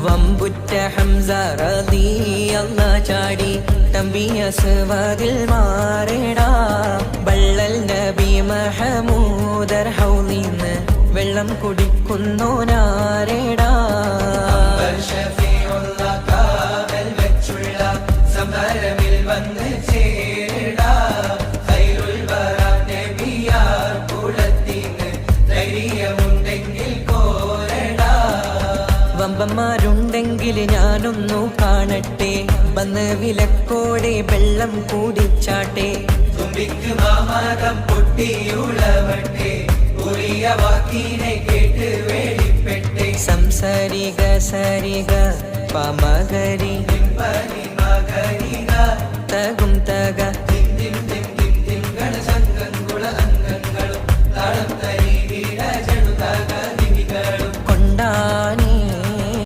വമ്പുറ്റ ഹംസ റളിയല്ലാഹു ചാടി തമ്പിയ സ്വാദിൽ മാറേടാ ബള്ളൽ നബി മഹമൂദർ ഹൗലിന്ന് വെള്ളം കുടിക്കുന്നോനാരേടാ സമരമിൽ വന്ന് ചേരടാ ഖൈറുൽ വറ നബിയാർ കുലത്തിന് ധൈര്യമുണ്ടെങ്കിൽ കോരടാ വമ്പന്മാരുണ്ടെങ്കിൽ ഞാനൊന്നു കാണട്ടെ വന്ന് വിലക്കോടെ വെള്ളം കൂടിച്ചാട്ടെ തുമ്പിക്ക് മാമാകം പൊട്ടിയുളവട്ടെ ഉറിയ വാക്കിനെ കേട്ട് വേളിപ്പെട്ടെ സംസരിക സരിക പമകരി മകരിക തകും തക